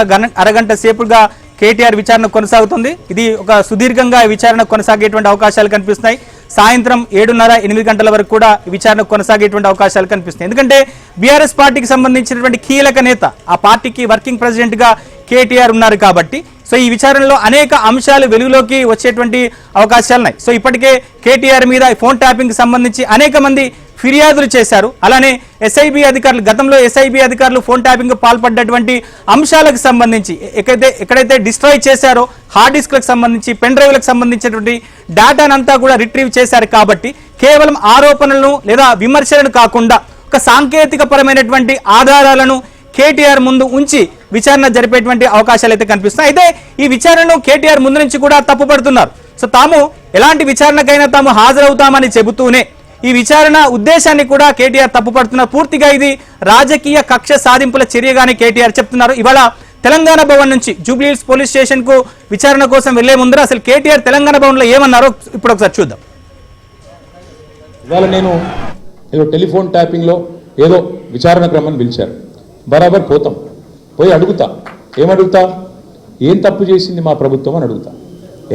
ఒక అరగంట సేపుగా కేటీఆర్ విచారణ కొనసాగుతుంది. ఇది ఒక సుదీర్ఘంగా విచారణ కొనసాగేటువంటి అవకాశాలు కనిపిస్తున్నాయి. సాయంత్రం 7:30, 8 గంటల వరకు కూడా విచారణ కొనసాగేటువంటి అవకాశాలు కనిపిస్తున్నాయి. ఎందుకంటే బీఆర్ఎస్ పార్టీకి సంబంధించినటువంటి కీలక నేత, ఆ పార్టీకి వర్కింగ్ ప్రెసిడెంట్ గా కేటీఆర్ ఉన్నారు కాబట్టి సో ఈ విచారణలో అనేక అంశాలు వెలుగులోకి వచ్చేటువంటి అవకాశాలు ఉన్నాయి. సో ఇప్పటికే కేటీఆర్ మీద ఫోన్ ట్యాపింగ్ సంబంధించి అనేక మంది ఫిర్యాదులు చేశారు. అలానే ఎస్ఐబి అధికారులు, గతంలో ఎస్ఐబి అధికారులు ఫోన్ ట్యాపింగ్ పాల్పడ్డటువంటి అంశాలకు సంబంధించి ఎక్కడైతే డిస్ట్రాయ్ చేశారో హార్డ్ డిస్క్లకు సంబంధించి, పెన్ డ్రైవ్లకు సంబంధించినటువంటి డేటానంతా కూడా రిట్రీవ్ చేశారు. కాబట్టి కేవలం ఆరోపణలను లేదా విమర్శలను కాకుండా ఒక సాంకేతిక పరమైనటువంటి ఆధారాలను కేటీఆర్ ముందు ఉంచి విచారణ జరిపేటువంటి అవకాశాలు అయితే కనిపిస్తున్నాయి. అయితే ఈ విచారణలో కేటీఆర్ ముందు నుంచి కూడా తప్పుపడుతున్నారు. సో తాము ఎలాంటి విచారణకైనా తాము హాజరవుతామని చెబుతూనే ఈ విచారణ ఉద్దేశాన్ని కూడా కేటీఆర్ తప్పుపడుతున్నారు. పూర్తిగా ఇది రాజకీయ కక్ష సాధింపుల చర్యగానే కేటీఆర్ చెప్తున్నారు. ఇవాళ తెలంగాణ భవన్ నుంచి జూబ్లీ హిల్స్ పోలీస్ స్టేషన్ కు విచారణ కోసం వెళ్లే ముందర అసలు కేటీఆర్ తెలంగాణ భవన్ లో ఏమన్నారో ఇప్పుడు ఒకసారి చూద్దాం. ఇవాళ నేను ఏదో టెలిఫోన్ ట్యాపింగ్ లో ఏదో విచారణ క్రమం పిలిచారు, బరాబర్ పోతాం, పోయి అడుగుతా. ఏమడుగుతా? ఏం తప్పు చేసింది మా ప్రభుత్వం అని అడుగుతా,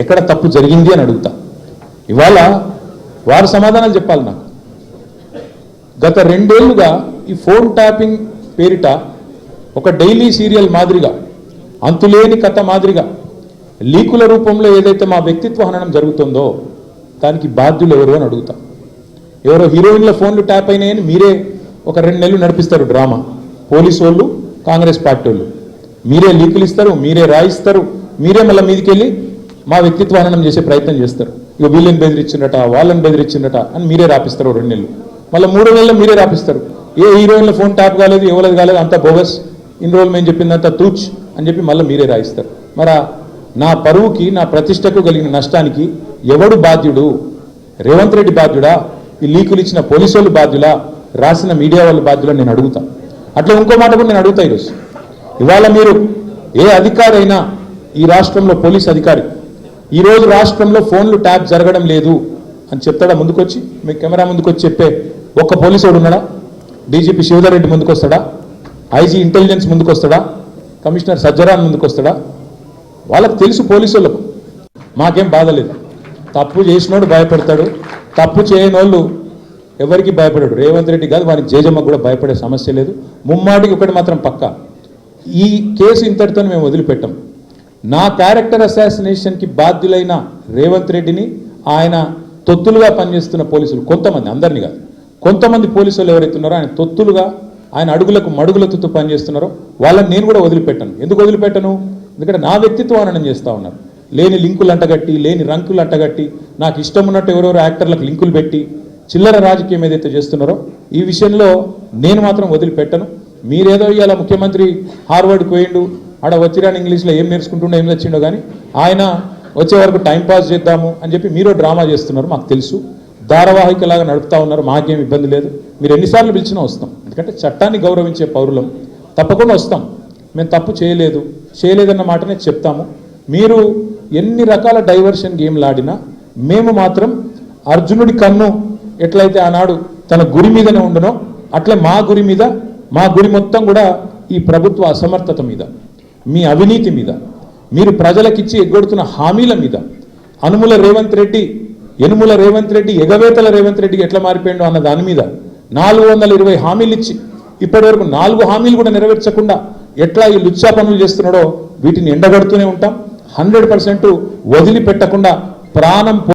ఎక్కడ తప్పు జరిగింది అని అడుగుతా. ఇవాళ వారు సమాధానాలు చెప్పాలి నాకు. గత 2 ఏళ్లుగా ఈ ఫోన్ ట్యాపింగ్ పేరిట ఒక డైలీ సీరియల్ మాదిరిగా, అంతులేని కథ మాదిరిగా లీకుల రూపంలో ఏదైతే మా వ్యక్తిత్వ హననం జరుగుతుందో దానికి బాధ్యులు ఎవరు అని అడుగుతా. ఎవరో హీరోయిన్ల ఫోన్లు ట్యాప్ అయినాయని మీరే ఒక 2 నెలలు నడిపిస్తారు డ్రామా. పోలీసు వాళ్ళు, కాంగ్రెస్ పార్టీ వాళ్ళు మీరే లీకులు ఇస్తారు, మీరే రాయిస్తారు, మీరే మళ్ళీ మీదికి వెళ్ళి మా వ్యక్తిత్వ హననం చేసే ప్రయత్నం చేస్తారు. ఇక వీళ్ళని బెదిరించిందట, వాళ్ళని బెదిరించిందట అని మీరే రాపిస్తారు 2 నెలలు. మళ్ళీ 3 నెలలు మీరే రాపిస్తారు. ఏ హీరోయిన్ల ఫోన్ ట్యాప్ కాలేదు, ఎవరికి కాలేదు, అంతా బోగస్, ఇన్ని రోజులు మేము చెప్పిందంతా తూచ్ అని చెప్పి మళ్ళీ మీరే రాయిస్తారు. మరి నా పరువుకి, నా ప్రతిష్టకు కలిగిన నష్టానికి ఎవడు బాధ్యుడు? రేవంత్ రెడ్డి బాధ్యుడా? ఈ లీకులు ఇచ్చిన పోలీసు వాళ్ళు బాధ్యులా? రాసిన మీడియా వాళ్ళు బాధ్యులా? నేను అడుగుతా. అట్లా ఇంకో మాట కూడా నేను అడుగుతా. ఈరోజు ఇవాళ మీరు ఏ అధికారి అయినా, ఈ రాష్ట్రంలో పోలీస్ అధికారి ఈరోజు రాష్ట్రంలో ఫోన్లు ట్యాప్ జరగడం లేదు అని చెప్తాడా? ముందుకొచ్చి మీ కెమెరా ముందుకొచ్చి చెప్పే ఒక్క పోలీసు వాడు ఉన్నాడా? డీజీపీ శివధర్ రెడ్డి ముందుకు వస్తాడా? ఐజీ ఇంటెలిజెన్స్ ముందుకు వస్తాడా? కమిషనర్ సజ్జరాన్ ముందుకు వస్తాడా? వాళ్ళకి తెలుసు పోలీసు వాళ్ళకు. మాకేం బాధ లేదు. తప్పు చేసినోడు భయపడతాడు, తప్పు చేయని వాళ్ళు ఎవరికి భయపడాడు. రేవంత్ రెడ్డి కాదు, వారికి జేజమ్మ కూడా భయపడే సమస్య లేదు. ముమ్మాటికి ఒకటి మాత్రం పక్కా, ఈ కేసు ఇంతటితో మేము వదిలిపెట్టాం. నా క్యారెక్టర్ అసాసినేషన్కి బాధ్యులైన రేవంత్ రెడ్డిని, ఆయన తొత్తులుగా పనిచేస్తున్న పోలీసులు కొంతమంది, అందరినీ కాదు, కొంతమంది పోలీసులు ఎవరైతే ఉన్నారో ఆయన తొత్తులుగా, ఆయన అడుగులకు మడుగులతో పనిచేస్తున్నారో వాళ్ళని నేను కూడా వదిలిపెట్టాను. ఎందుకు వదిలిపెట్టను? ఎందుకంటే నా వ్యక్తిత్వం హననం చేస్తూ ఉన్నారు. లేని లింకులు అంటగట్టి, లేని రంకులు అంటగట్టి, నాకు ఇష్టం ఉన్నట్టు ఎవరెవరో యాక్టర్లకు లింకులు పెట్టి చిల్లర రాజకీయం ఏదైతే చేస్తున్నారో ఈ విషయంలో నేను మాత్రం వదిలిపెట్టను. మీరేదో ఇవాళ ముఖ్యమంత్రి హార్వర్డ్కి పోయిండు, ఆడ వచ్చిరాని ఇంగ్లీష్లో ఏం నేర్చుకుంటుండో ఏం తెచ్చిండో కానీ ఆయన వచ్చే వరకు టైంపాస్ చేద్దాము అని చెప్పి మీరు డ్రామా చేస్తున్నారు. మాకు తెలుసు, ధారావాహికలాగా నడుపుతా ఉన్నారు. మాకేం ఇబ్బంది లేదు. మీరు ఎన్నిసార్లు పిలిచినా వస్తాం. ఎందుకంటే చట్టాన్ని గౌరవించే పౌరులం, తప్పకుండా వస్తాం. మేము తప్పు చేయలేదన్న మాటనే చెప్తాము. మీరు ఎన్ని రకాల డైవర్షన్ గేమ్లు ఆడినా మేము మాత్రం అర్జునుడి కన్ను ఎట్లయితే ఆనాడు తన గురి మీదనే ఉండనో అట్లే మా గురి మీద, మా గురి మొత్తం కూడా ఈ ప్రభుత్వ అసమర్థత మీద, మీ అవినీతి మీద, మీరు ప్రజలకిచ్చి ఎగ్గొడుతున్న హామీల మీద, యనుమల రేవంత్ రెడ్డి ఎగవేతల రేవంత్ రెడ్డికి ఎట్లా మారిపోయిండో అన్న దాని మీద 420 హామీలు ఇచ్చి ఇప్పటి వరకు 4 హామీలు కూడా నెరవేర్చకుండా ఎట్లా ఈ లుచ్చా పనులు చేస్తున్నాడో వీటిని ఎండగడుతూనే ఉంటాం. 100% వదిలిపెట్టకుండా ప్రాణం